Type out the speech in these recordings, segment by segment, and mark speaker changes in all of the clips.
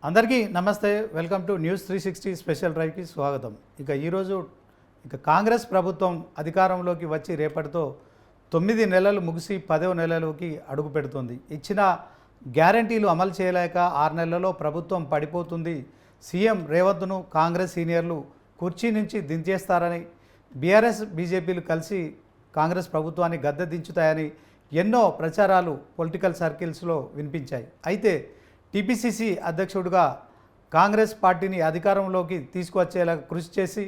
Speaker 1: అందరికీ నమస్తే. Welcome to news 360 special డ్రైవ్కి స్వాగతం. ఈరోజు కాంగ్రెస్ ప్రభుత్వం అధికారంలోకి వచ్చి రేపటితో 9 నెలలు ముగిసి 10వ నెలలోకి అడుగు పెడుతుంది. ఇచ్చిన గ్యారంటీలు అమలు చేయలేక 6 నెలల్లో ప్రభుత్వం పడిపోతుంది. సీఎం రేవంత్ను కాంగ్రెస్ సీనియర్లు కుర్చీ నుంచి దించేస్తారని, బీఆర్ఎస్ బీజేపీలు కలిసి కాంగ్రెస్ ప్రభుత్వాన్ని గద్దె దించుతాయని ఎన్నో ప్రచారాలు పొలిటికల్ సర్కిల్స్లో వినిపించాయి. అయితే టీపీసీసీ అధ్యక్షుడిగా కాంగ్రెస్ పార్టీని అధికారంలోకి తీసుకువచ్చేలా కృషి చేసి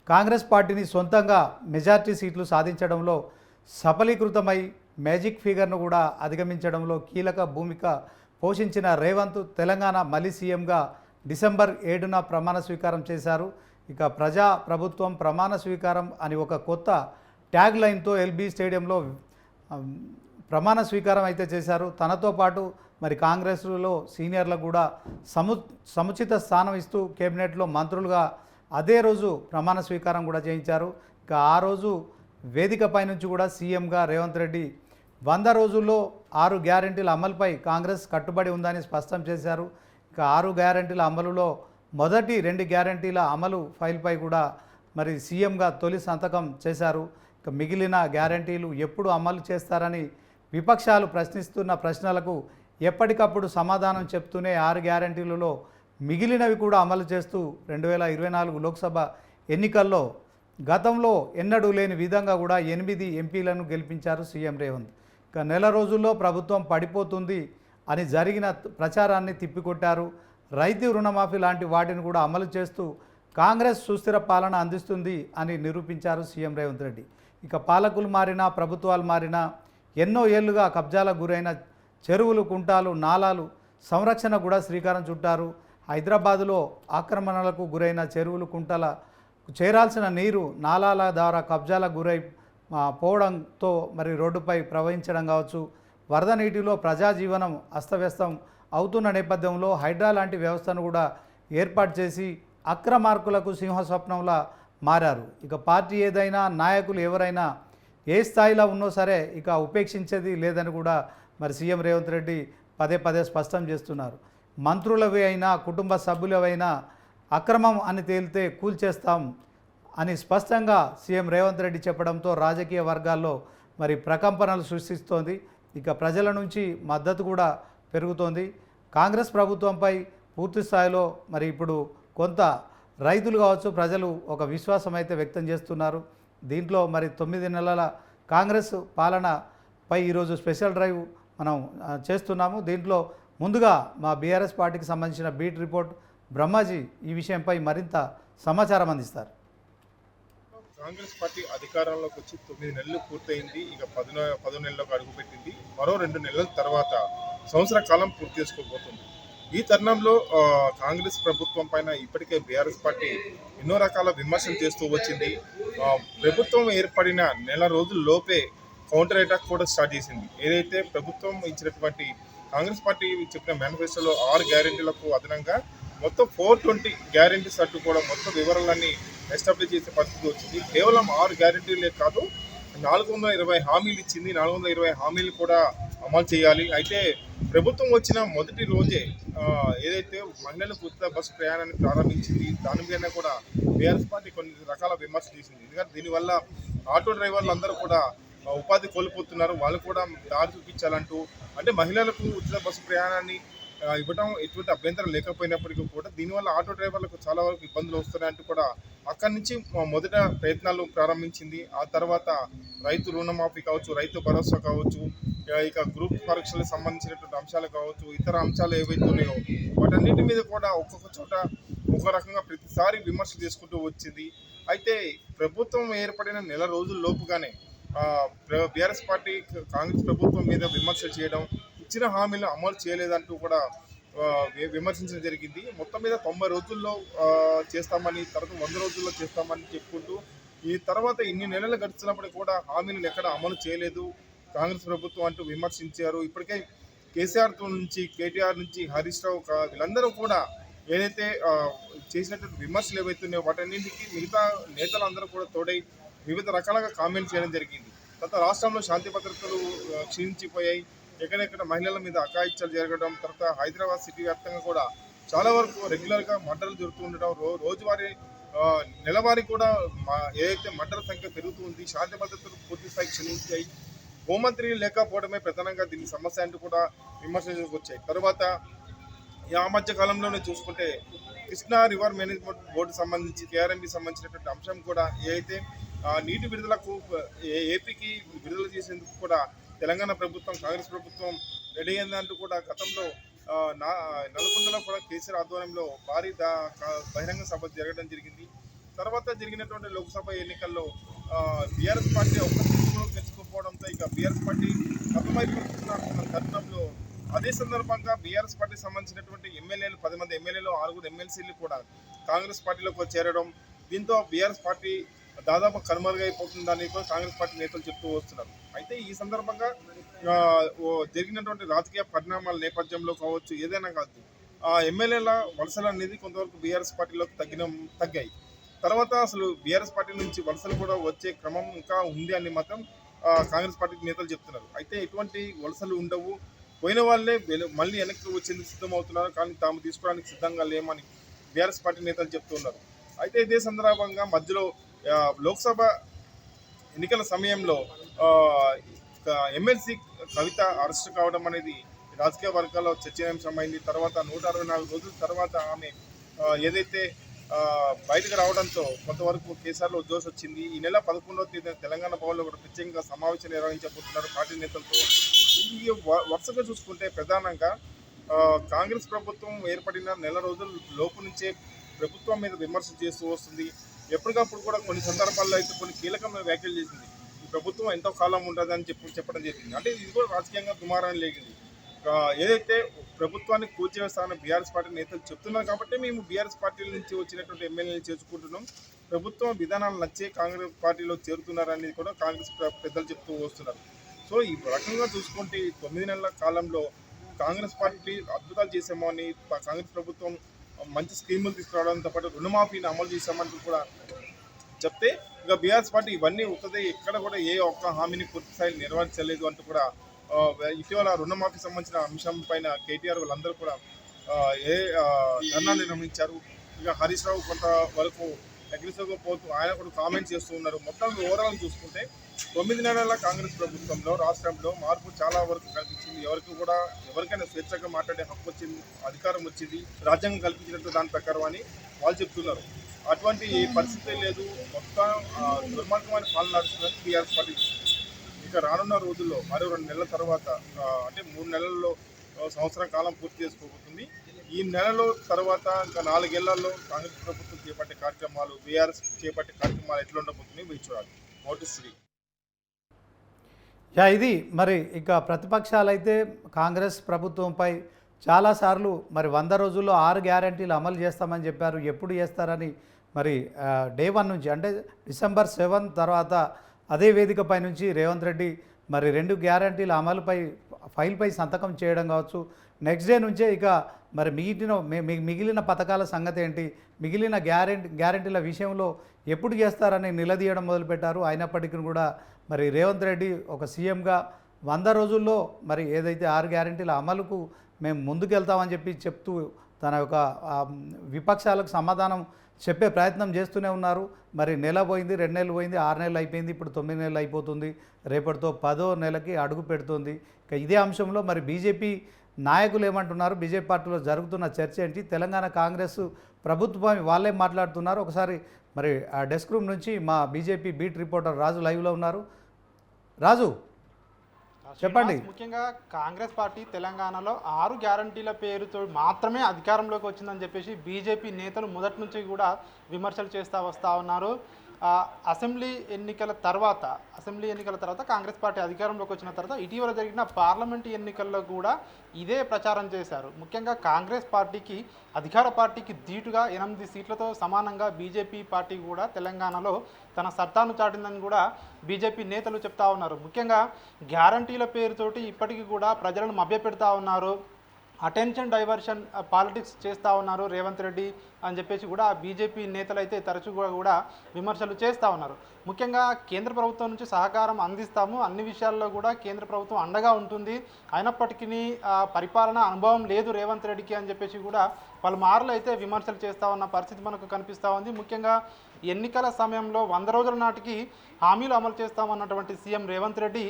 Speaker 1: కాంగ్రెస్ పార్టీని సొంతంగా మెజార్టీ సీట్లు సాధించడంలో సఫలీకృతమై మ్యాజిక్ ఫిగర్ను కూడా అధిగమించడంలో కీలక భూమిక పోషించిన రేవంత్ తెలంగాణ మళ్ళీ సీఎంగా డిసెంబర్ 7న ప్రమాణ స్వీకారం చేశారు. ప్రజా ప్రభుత్వం ప్రమాణ స్వీకారం అని ఒక కొత్త ట్యాగ్ లైన్తో ఎల్బీ స్టేడియంలో ప్రమాణ స్వీకారం అయితే చేశారు. తనతో పాటు మరి కాంగ్రెస్లో సీనియర్లకు కూడా సముచిత స్థానం ఇస్తూ కేబినెట్లో మంత్రులుగా అదే రోజు ప్రమాణ స్వీకారం కూడా చేయించారు. ఆ రోజు వేదికపై నుంచి కూడా సీఎంగా రేవంత్ రెడ్డి 100 రోజుల్లో 6 గ్యారెంటీల అమలుపై కాంగ్రెస్ కట్టుబడి ఉందని స్పష్టం చేశారు. 6 గ్యారెంటీల అమలులో మొదటి 2 గ్యారెంటీల అమలు ఫైల్పై కూడా మరి సీఎంగా తొలి సంతకం చేశారు. మిగిలిన గ్యారెంటీలు ఎప్పుడు అమలు చేస్తారని విపక్షాలు ప్రశ్నిస్తున్న ప్రశ్నలకు ఎప్పటికప్పుడు సమాధానం చెప్తూనే 6 గ్యారెంటీలలో మిగిలినవి కూడా అమలు చేస్తూ 2024 లోక్సభ ఎన్నికల్లో గతంలో ఎన్నడూ లేని విధంగా కూడా 8 ఎంపీలను గెలిపించారు సీఎం రేవంత్. నెల రోజుల్లో ప్రభుత్వం పడిపోతుంది అని జరిగిన ప్రచారాన్ని తిప్పికొట్టారు. రైతు రుణమాఫీ లాంటి వాటిని కూడా అమలు చేస్తూ కాంగ్రెస్ సుస్థిర పాలన అందిస్తుంది అని నిరూపించారు సీఎం రేవంత్ రెడ్డి. పాలకులు మారినా ప్రభుత్వాలు మారినా ఎన్నో ఏళ్లుగా కబ్జాలకు గురైన చెరువులు, కుంటాలు, నాలాలు సంరక్షణ కూడా శ్రీకారం చుట్టారు. హైదరాబాదులో ఆక్రమణలకు గురైన చెరువులు, కుంటల చేరాల్సిన నీరు నాలాల ద్వారా కబ్జాలకు గురై పోవడంతో మరి రోడ్డుపై ప్రవహించడం కావచ్చు, వరద నీటిలో ప్రజాజీవనం అస్తవ్యస్తం అవుతున్న నేపథ్యంలో హైడ్రా లాంటి వ్యవస్థను కూడా ఏర్పాటు చేసి అక్రమార్కులకు సింహస్వప్నంలా మారారు. పార్టీ ఏదైనా, నాయకులు ఎవరైనా ఏ స్థాయిలో ఉన్నో సరే ఉపేక్షించేది లేదని కూడా మరి సీఎం రేవంత్ రెడ్డి పదే పదే స్పష్టం చేస్తున్నారు. మంత్రులవి అయినా, కుటుంబ సభ్యులవైనా అక్రమం అని తేలితే కూల్చేస్తాం అని స్పష్టంగా సీఎం రేవంత్ రెడ్డి చెప్పడంతో రాజకీయ వర్గాల్లో మరి ప్రకంపనలు సృష్టిస్తోంది. ప్రజల నుంచి మద్దతు కూడా పెరుగుతోంది. కాంగ్రెస్ ప్రభుత్వంపై పూర్తి స్థాయిలో మరి ఇప్పుడు కొంత రైతులు కావచ్చు, ప్రజలు ఒక విశ్వాసం అయితే వ్యక్తం చేస్తున్నారు. దీంట్లో మరి 9 నెలల కాంగ్రెస్ పాలనపై ఈరోజు స్పెషల్ డ్రైవ్ మనం చేస్తున్నాము. దీంట్లో ముందుగా మా బీఆర్ఎస్ పార్టీకి సంబంధించిన బీట్ రిపోర్ట్ బ్రహ్మాజీ ఈ విషయంపై మరింత సమాచారం అందిస్తారు.
Speaker 2: కాంగ్రెస్ పార్టీ అధికారంలోకి వచ్చి 9 నెలలు పూర్తయింది. 10 నెలలకు అడుగుపెట్టింది. మరో 2 నెలల తర్వాత సంవత్సర కాలం పూర్తి చేసుకోబోతుంది. ఈ తరుణంలో కాంగ్రెస్ ప్రభుత్వం పైన ఇప్పటికే బీఆర్ఎస్ పార్టీ ఎన్నో రకాల విమర్శలు చేస్తూ వచ్చింది. ప్రభుత్వం ఏర్పడిన నెల రోజుల్లోపే కౌంటర్ అటాక్ కూడా స్టార్ట్ చేసింది. ఏదైతే ప్రభుత్వం ఇచ్చినటువంటి కాంగ్రెస్ పార్టీ చెప్పిన మేనిఫెస్టోలో 6 గ్యారెంటీలకు అదనంగా మొత్తం 420 గ్యారెంటీస్ అంటూ కూడా మొత్తం వివరాలన్నీ ఎస్టాబ్లిష్ చేసే పరిస్థితి వచ్చింది. కేవలం 6 గ్యారెంటీలే కాదు, 420 హామీలు ఇచ్చింది. 420 హామీలు కూడా అమలు చేయాలి. అయితే ప్రభుత్వం వచ్చిన మొదటి రోజే ఏదైతే మహిళలకు ఉచిత బస్సు ప్రయాణాన్ని ప్రారంభించింది, దాని మీద కూడా బీఆర్ఎస్ పార్టీ కొన్ని రకాల విమర్శలు చేసింది. ఎందుకంటే దీనివల్ల ఆటో డ్రైవర్లు అందరూ కూడా ఉపాధి కోల్పోతున్నారు, వాళ్ళు కూడా దారి చూపించాలంటూ, అంటే మహిళలకు ఉచిత బస్సు ప్రయాణాన్ని ఇవ్వడం ఎటువంటి అభ్యంతరం లేకపోయినప్పటికీ కూడా దీనివల్ల ఆటో డ్రైవర్లకు చాలా వరకు ఇబ్బందులు వస్తున్నాయంటూ కూడా అక్కడి నుంచి మొదట ప్రయత్నాలు ప్రారంభించింది. ఆ తర్వాత రైతు రుణమాఫీ కావచ్చు, రైతు భరోసా కావచ్చు, గ్రూప్ పరీక్షలకు సంబంధించినటువంటి అంశాలు కావచ్చు, ఇతర అంశాలు ఏవైతే ఉన్నాయో వాటన్నిటి మీద కూడా ఒక్కొక్క చోట ఒక రకంగా ప్రతిసారి విమర్శలు చేసుకుంటూ వచ్చింది. అయితే ప్రభుత్వం ఏర్పడిన నెల రోజుల లోపుగానే బీఆర్ఎస్ పార్టీ కాంగ్రెస్ ప్రభుత్వం మీద విమర్శలు చేయడం, ఇచ్చిన హామీలు అమలు చేయలేదంటూ కూడా విమర్శించడం జరిగింది. మొత్తం మీద 90 రోజుల్లో చేస్తామని, తర్వాత 100 రోజుల్లో చేస్తామని చెప్పుకుంటూ ఈ తర్వాత ఇన్ని నెలలు గడిచినప్పటికీ కూడా హామీలను ఎక్కడ అమలు చేయలేదు కాంగ్రెస్ ప్రభుత్వం అంటూ విమర్శించారు. ఇప్పటికే కేసీఆర్ నుంచి, కేటీఆర్ నుంచి, హరీష్ రావు వీళ్ళందరూ కూడా ఏదైతే చేసినటువంటి విమర్శలు ఏవైతే ఉన్నాయో వాటన్నింటికి మిగతా నేతలందరూ కూడా తోడై వివిధ రకాలుగా కామెంట్ చేయడం జరిగింది. తర్వాత రాష్ట్రంలో శాంతి భద్రతలు క్షీణించిపోయాయి, ఎక్కడెక్కడ మహిళల మీద అఘాయిత్యాలు జరగడం, తర్వాత హైదరాబాద్ సిటీ వ్యాప్తంగా కూడా చాలా వరకు రెగ్యులర్గా మర్డర్లు జరుగుతూ ఉండడం, రోజువారీ ఆ, నెలవారీ కూడా ఏదైతే మర్డర్ సంఖ్య పెరుగుతూ ఉంది, శాంతి భద్రతలు పూర్తి స్థాయి క్షీణించాయి. హోంమంత్రి లేకపోవడమే ప్రధానంగా దీని సమస్య అంటూ కూడా విమర్శలు వచ్చాయి. తర్వాత ఆ మధ్య కాలంలోనే చూసుకుంటే కృష్ణా రివర్ మేనేజ్మెంట్ బోర్డు సంబంధించి కేఆర్ఎంబి సంబంధించినటువంటి అంశం కూడా ఏదైతే నీటి విడుదలకు ఏపీకి విడుదల చేసేందుకు కూడా తెలంగాణ ప్రభుత్వం, కాంగ్రెస్ ప్రభుత్వం రెడీ అయిందంటూ కూడా గతంలో నల్గొండలో కూడా కేసీఆర్ ఆధ్వర్యంలో భారీ బహిరంగ సభ జరగడం జరిగింది. తర్వాత జరిగినటువంటి లోక్సభ ఎన్నికల్లో బీఆర్ఎస్ పార్టీ ఒక్క సీట్లో గెలుచుకోకపోవడంతో ఇక బీఆర్ఎస్ పార్టీ గతమైపోతున్న తరుణంలో అదే సందర్భంగా బీఆర్ఎస్ పార్టీకి సంబంధించినటువంటి ఎమ్మెల్యేలు 10 మంది ఎమ్మెల్యేలు, 6 ఎమ్మెల్సీలు కూడా కాంగ్రెస్ పార్టీలోకి చేరడం, దీంతో బీఆర్ఎస్ పార్టీ దాదాపు కనుమరుగైపోతుందని కూడా కాంగ్రెస్ పార్టీ నేతలు చెప్తూ వస్తున్నారు. అయితే ఈ సందర్భంగా జరిగినటువంటి రాజకీయ పరిణామాల నేపథ్యంలో కావచ్చు, ఏదైనా కాదు, ఎమ్మెల్యేల వలసలు అనేది కొంతవరకు బీఆర్ఎస్ పార్టీలోకి తగ్గాయి. తర్వాత అసలు బీఆర్ఎస్ పార్టీ నుంచి వలసలు కూడా వచ్చే క్రమం ఇంకా ఉంది అని మాత్రం కాంగ్రెస్ పార్టీ నేతలు చెప్తున్నారు. అయితే ఎటువంటి వలసలు ఉండవు, పోయిన వాళ్ళే మళ్ళీ వెనక్కి వచ్చేందుకు సిద్ధమవుతున్నారు, కానీ తాము తీసుకోవడానికి సిద్ధంగా లేమని బీఆర్ఎస్ పార్టీ నేతలు చెప్తున్నారు. అయితే ఇదే సందర్భంగా మధ్యలో లోక్సభ ఎన్నికల సమయంలో ఎమ్మెల్సీ కవిత అరెస్ట్ కావడం అనేది రాజకీయ వర్గాల్లో చర్చనీయాంశమైంది. తర్వాత 164 రోజుల తర్వాత ఆమె ఏదైతే బయటకు రావడంతో కొంతవరకు కేసీఆర్లో జోష్ వచ్చింది. ఈ నెల 11వ తేదీన తెలంగాణ భవన్లో కూడా ప్రత్యేకంగా సమావేశం నిర్వహించబోతున్నారు పార్టీ నేతలతో. ఈ వరుసగా చూసుకుంటే ప్రధానంగా కాంగ్రెస్ ప్రభుత్వం ఏర్పడిన నెల రోజుల లోపు నుంచే ప్రభుత్వం మీద విమర్శలు చేస్తూ వస్తుంది. ఎప్పటికప్పుడు కూడా కొన్ని సందర్భాల్లో అయితే కొన్ని కీలకమైన వ్యాఖ్యలు చేసింది. ఈ ప్రభుత్వం ఎంతో కాలం ఉంటుందని చెప్పడం జరిగింది. అంటే ఇది కూడా రాజకీయంగా దుమారాన్ని లేగింది. ఏదైతే ప్రభుత్వాన్ని కూల్చివేస్తామని బీఆర్ఎస్ పార్టీ నేతలు చెప్తున్నారు కాబట్టి మేము బీఆర్ఎస్ పార్టీల నుంచి వచ్చినటువంటి ఎమ్మెల్యేలు చేసుకుంటున్నాం, ప్రభుత్వం విధానాలు నచ్చే కాంగ్రెస్ పార్టీలో చేరుతున్నారనేది కూడా కాంగ్రెస్ పెద్దలు చెప్తూ వస్తున్నారు. సో ఈ రకంగా చూసుకుంటే 9 నెలల కాలంలో కాంగ్రెస్ పార్టీ అద్భుతాలు చేసామని, కాంగ్రెస్ ప్రభుత్వం మంచి స్కీములు తీసుకురావడంతో పాటు రుణమాఫీని అమలు చేశామని కూడా చెప్తే, ఇక బీఆర్ఎస్ పార్టీ ఇవన్నీ ఉత్తదే, ఎక్కడ కూడా ఏ ఒక్క హామీని పూర్తి స్థాయిలో నెరవేర్చలేదు అంటూ కూడా ఇటీవల రుణమాఫీ సంబంధించిన అంశం పైన కేటీఆర్ వాళ్ళందరూ కూడా ధర్నా నిర్వహించారు. ఇక హరీష్ రావు కొంతవరకు అగ్రెసివ్గా పోతూ ఆయన కూడా కామెంట్స్ చేస్తూ ఉన్నారు. మొత్తం ఓవరాల్ చూసుకుంటే 9 నెలల కాంగ్రెస్ ప్రభుత్వంలో రాష్ట్రంలో మార్పు చాలా వరకు కల్పించింది. ఎవరికైనా స్వేచ్ఛగా మాట్లాడే హక్కు వచ్చింది, అధికారం వచ్చింది, రాజ్యాంగం కల్పించినట్టు దాని ప్రకారం అని వాళ్ళు చెప్తున్నారు. అటువంటి పరిస్థితి లేదు, మొత్తం దుర్మార్గమైన పాలన నడుస్తుందని బీఆర్ఎస్ పార్టీ. ఇక రానున్న రోజుల్లో మరో 2 నెలల తర్వాత, అంటే 3 నెలల్లో సంవత్సరం కాలం పూర్తి చేసుకోబోతుంది. ఈ నెలలో తర్వాత ఇంకా 4 ఏళ్లలో కాంగ్రెస్ ప్రభుత్వం చేపట్టే కార్యక్రమాలు, బీఆర్ఎస్ చేపట్టే కార్యక్రమాలు ఎట్లా ఉండబోతున్నాయి వేచి చూడాలి. నోటీస్
Speaker 1: ఇది మరి ఇక ప్రతిపక్షాలు అయితే కాంగ్రెస్ ప్రభుత్వంపై చాలాసార్లు మరి 100 రోజుల్లో 6 గ్యారంటీలు అమలు చేస్తామని చెప్పారు. ఎప్పుడు చేస్తారని మరి డే 1 నుంచి అంటే December 7 తర్వాత అదే వేదికపై నుంచి రేవంత్ రెడ్డి మరి 2 గ్యారంటీల అమలుపై ఫైల్పై సంతకం చేయడం కావచ్చు. నెక్స్ట్ డే నుంచే ఇక మరి మిగిలిన పథకాల సంగతి ఏంటి, మిగిలిన గ్యారంటీల విషయంలో ఎప్పుడు చేస్తారని నిలదీయడం మొదలుపెట్టారు. అయినప్పటికీ కూడా మరి రేవంత్ రెడ్డి ఒక సీఎంగా 100 రోజుల్లో మరి ఏదైతే 6 గ్యారంటీల అమలుకు మేము ముందుకెళ్తామని చెప్తూ తన యొక్క విపక్షాలకు సమాధానం చెప్పే ప్రయత్నం చేస్తూనే ఉన్నారు. మరి నెల పోయింది, 2 నెలలు పోయింది, 6 నెలలు అయిపోయింది, ఇప్పుడు 9 నెలలు అయిపోతుంది. రేపటితో 10వ నెలకి అడుగు పెడుతుంది. ఇక ఇదే అంశంలో మరి బీజేపీ నాయకులు ఏమంటున్నారు, బీజేపీ పార్టీలో జరుగుతున్న చర్చ ఏంటి, తెలంగాణ కాంగ్రెస్ ప్రభుత్వం వాళ్ళే మాట్లాడుతున్నారు. ఒకసారి మరి ఆ డెస్క్ రూమ్ నుంచి మా బీజేపీ బీట్ రిపోర్టర్ రాజు లైవ్లో ఉన్నారు. రాజు చెప్పండి.
Speaker 3: ముఖ్యంగా కాంగ్రెస్ పార్టీ తెలంగాణలో 6 గ్యారంటీల పేరుతో మాత్రమే అధికారంలోకి వచ్చిందని చెప్పేసి బీజేపీ నేతలు మొదటి నుంచి కూడా విమర్శలు చేస్తూ వస్తూ ఉన్నారు. అసెంబ్లీ ఎన్నికల తర్వాత కాంగ్రెస్ పార్టీ అధికారంలోకి వచ్చిన తర్వాత ఇటీవల జరిగిన పార్లమెంటు ఎన్నికల్లో కూడా ఇదే ప్రచారం చేశారు. ముఖ్యంగా కాంగ్రెస్ పార్టీకి, అధికార పార్టీకి ధీటుగా 8 సీట్లతో సమానంగా బీజేపీ పార్టీ కూడా తెలంగాణలో తన సత్తాను చాటిందని కూడా బీజేపీ నేతలు చెప్తా ఉన్నారు. ముఖ్యంగా గ్యారంటీల పేరుతోటి ఇప్పటికీ కూడా ప్రజలను మభ్యపెడతా ఉన్నారు. అటెన్షన్ డైవర్షన్ పాలిటిక్స్ చేస్తూ ఉన్నారు రేవంత్ రెడ్డి అని చెప్పేసి కూడా బీజేపీ నేతలు అయితే తరచుగా కూడా విమర్శలు చేస్తూ ఉన్నారు. ముఖ్యంగా కేంద్ర ప్రభుత్వం నుంచి సహకారం అందిస్తాము, అన్ని విషయాల్లో కూడా కేంద్ర ప్రభుత్వం అండగా ఉంటుంది, అయినప్పటికీ పరిపాలన అనుభవం లేదు రేవంత్ రెడ్డికి అని చెప్పేసి కూడా పలుమార్లు అయితే విమర్శలు చేస్తూ ఉన్న పరిస్థితి మనకు కనిపిస్తూ ఉంది. ముఖ్యంగా ఎన్నికల సమయంలో 100 రోజుల నాటికి హామీలు అమలు చేస్తామన్నటువంటి సీఎం రేవంత్ రెడ్డి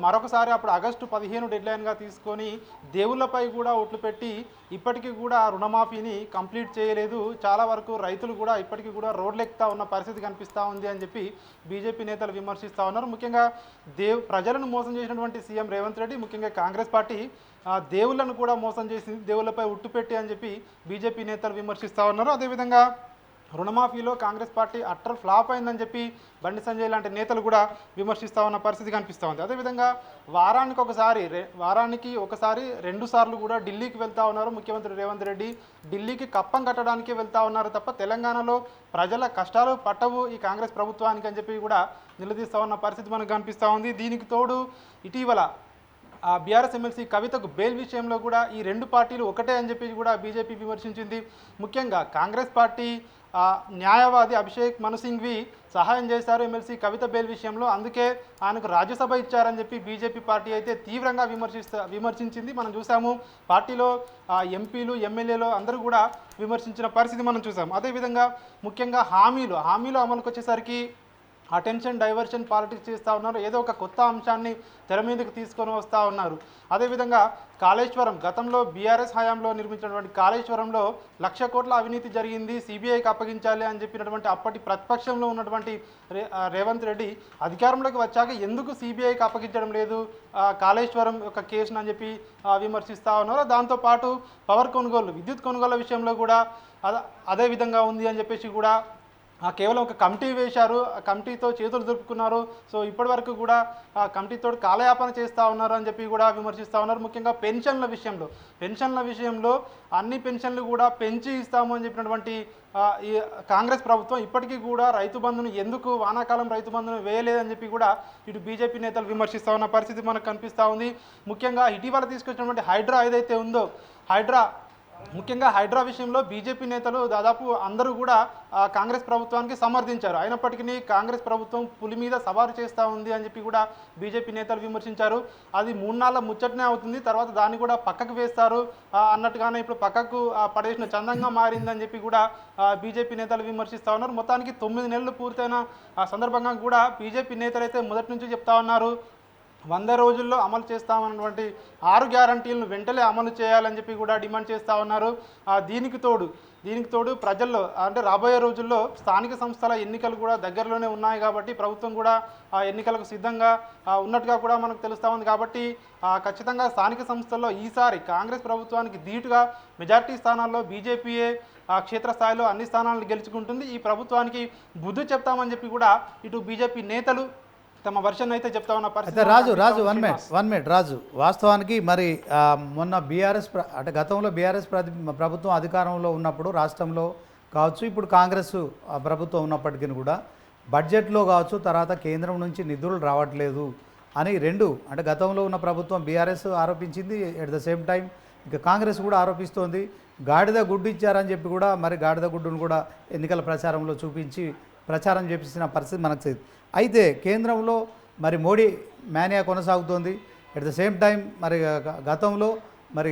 Speaker 3: మరొకసారి అప్పుడు ఆగస్టు 15 డెడ్లైన్గా తీసుకొని దేవుళ్ళపై కూడా ఓట్లు పెట్టి ఇప్పటికీ కూడా రుణమాఫీని కంప్లీట్ చేయలేదు. చాలా వరకు రైతులు కూడా ఇప్పటికీ కూడా రోడ్లెక్కుతా ఉన్న పరిస్థితి కనిపిస్తూ ఉంది అని చెప్పి బీజేపీ నేతలు విమర్శిస్తూ ఉన్నారు. ముఖ్యంగా ప్రజలను మోసం చేసినటువంటి సీఎం రేవంత్ రెడ్డి, ముఖ్యంగా కాంగ్రెస్ పార్టీ దేవుళ్ళను కూడా మోసం చేసింది, దేవుళ్ళపై ఉట్టు పెట్టి అని చెప్పి బీజేపీ నేతలు విమర్శిస్తూ ఉన్నారు. అదేవిధంగా రుణమాఫీలో కాంగ్రెస్ పార్టీ అట్టర్ ఫ్లాప్ అయిందని చెప్పి బండి సంజయ్ లాంటి నేతలు కూడా విమర్శిస్తూ ఉన్న పరిస్థితి కనిపిస్తూ ఉంది. అదేవిధంగా వారానికి ఒకసారి 2 సార్లు కూడా ఢిల్లీకి వెళ్తూ ఉన్నారు ముఖ్యమంత్రి రేవంత్ రెడ్డి. ఢిల్లీకి కప్పం కట్టడానికి వెళ్తూ ఉన్నారు తప్ప తెలంగాణలో ప్రజల కష్టాలు పట్టవు ఈ కాంగ్రెస్ ప్రభుత్వానికి అని చెప్పి కూడా నిలదీస్తూ ఉన్న పరిస్థితి మనకు కనిపిస్తూ ఉంది. దీనికి తోడు ఇటీవల బీఆర్ఎస్ ఎమ్మెల్సీ కవితకు బెయిల్ విషయంలో కూడా ఈ 2 పార్టీలు ఒకటే అని చెప్పి కూడా బీజేపీ విమర్శించింది. ముఖ్యంగా కాంగ్రెస్ పార్టీ న్యాయవాది అభిషేక్ మను సింఘ్వి సహాయం చేశారు ఎమ్మెల్సీ కవిత బెయిల్ విషయంలో, అందుకే ఆయనకు రాజ్యసభ ఇచ్చారని చెప్పి బీజేపీ పార్టీ అయితే తీవ్రంగా విమర్శించింది. మనం చూసాము పార్టీలో ఎంపీలు ఎమ్మెల్యేలు అందరూ కూడా విమర్శించిన పరిస్థితి మనం చూసాము. అదేవిధంగా ముఖ్యంగా హామీలు అమలుకు వచ్చేసరికి అటెన్షన్ డైవర్షన్ పాలిటిక్స్ చేస్తూ ఉన్నారు, ఏదో ఒక కొత్త అంశాన్ని తెర మీదకి తీసుకొని వస్తూ ఉన్నారు. అదేవిధంగా కాళేశ్వరం, గతంలో బీఆర్ఎస్ హయాంలో నిర్మించినటువంటి కాళేశ్వరంలో 1,00,000 కోట్ల అవినీతి జరిగింది, సిబిఐకి అప్పగించాలి అని చెప్పినటువంటి అప్పటి ప్రతిపక్షంలో ఉన్నటువంటి రేవంత్ రెడ్డి అధికారంలోకి వచ్చాక ఎందుకు సిబిఐకి అప్పగించడం లేదు కాళేశ్వరం యొక్క కేసును అని చెప్పి విమర్శిస్తూ ఉన్నారు. దాంతోపాటు పవర్ కొనుగోలు, విద్యుత్ కొనుగోలు విషయంలో కూడా అదే విధంగా ఉంది అని చెప్పేసి కూడా కేవలం ఒక కమిటీ వేశారు, ఆ కమిటీతో చేతులు దులుపుకున్నారు. సో ఇప్పటి వరకు కూడా ఆ కమిటీతో కాలయాపన చేస్తూ ఉన్నారు అని చెప్పి కూడా విమర్శిస్తూ ఉన్నారు. ముఖ్యంగా పెన్షన్ల విషయంలో అన్ని పెన్షన్లు కూడా పెంచి ఇస్తాము అని చెప్పినటువంటి ఈ కాంగ్రెస్ ప్రభుత్వం ఇప్పటికీ కూడా రైతు బంధును ఎందుకు వానాకాలం రైతు బంధును వేయలేదని చెప్పి కూడా ఇటు బీజేపీ నేతలు విమర్శిస్తూ ఉన్న పరిస్థితి మనకు కనిపిస్తూ ఉంది. ముఖ్యంగా ఇటీవల తీసుకొచ్చినటువంటి హైడ్రా ఏదైతే ఉందో, ముఖ్యంగా హైడ్రా విషయంలో బీజేపీ నేతలు దాదాపు అందరూ కూడా కాంగ్రెస్ ప్రభుత్వానికి సమర్థించారు. అయినప్పటికీ కాంగ్రెస్ ప్రభుత్వం పులి మీద సవారు చేస్తూ ఉంది అని చెప్పి కూడా బీజేపీ నేతలు విమర్శించారు. అది 3 నాళ్ళ ముచ్చటనే అవుతుంది, తర్వాత దాన్ని కూడా పక్కకు వేస్తారు అన్నట్టుగానే ఇప్పుడు పక్కకు పడేసిన చందంగా మారిందని చెప్పి కూడా బీజేపీ నేతలు విమర్శిస్తూ ఉన్నారు. మొత్తానికి 9 నెలలు పూర్తయిన సందర్భంగా కూడా బీజేపీ నేతలు అయితే మొదటి నుంచి చెప్తా ఉన్నారు 100 రోజుల్లో అమలు చేస్తామన్నటువంటి 6 గ్యారంటీలను వెంటనే అమలు చేయాలని చెప్పి కూడా డిమాండ్ చేస్తూ ఉన్నారు. దీనికి తోడు ప్రజల్లో అంటే రాబోయే రోజుల్లో స్థానిక సంస్థల ఎన్నికలు కూడా దగ్గరలోనే ఉన్నాయి కాబట్టి ప్రభుత్వం కూడా ఆ ఎన్నికలకు సిద్ధంగా ఉన్నట్టుగా కూడా మనకు తెలుస్తూ ఉంది. కాబట్టి ఖచ్చితంగా స్థానిక సంస్థల్లో ఈసారి కాంగ్రెస్ ప్రభుత్వానికి ధీటుగా మెజార్టీ స్థానాల్లో బీజేపీయే క్షేత్రస్థాయిలో అన్ని స్థానాలను గెలుచుకుంటుంది. ఈ ప్రభుత్వానికి బుద్ధి చెప్తామని చెప్పి కూడా ఇటు బీజేపీ నేతలు తమ వర్షన్ అయితే చెప్తా ఉన్న పరిస్థితి.
Speaker 1: రాజు వన్ మినిట్ రాజు, వాస్తవానికి మరి మొన్న బీఆర్ఎస్ అంటే గతంలో బీఆర్ఎస్ ప్రభుత్వం అధికారంలో ఉన్నప్పుడు రాష్ట్రంలో కావచ్చు, ఇప్పుడు కాంగ్రెస్ ప్రభుత్వం ఉన్నప్పటికీ కూడా బడ్జెట్లో కావచ్చు, తర్వాత కేంద్రం నుంచి నిధులు రావట్లేదు అని అంటే గతంలో ఉన్న ప్రభుత్వం బీఆర్ఎస్ ఆరోపించింది, ఎట్ ద సేమ్ టైం ఇక కాంగ్రెస్ కూడా ఆరోపిస్తోంది. గాడిద గుడ్డు ఇచ్చారని చెప్పి కూడా మరి గాడిద గుడ్డును కూడా ఎన్నికల ప్రచారంలో చూపించి ప్రచారం చేపించిన పరిస్థితి మనకు తెలియదు. అయితే కేంద్రంలో మరి మోడీ మేనియా కొనసాగుతోంది. ఎట్ ద సేమ్ టైం మరి గతంలో మరి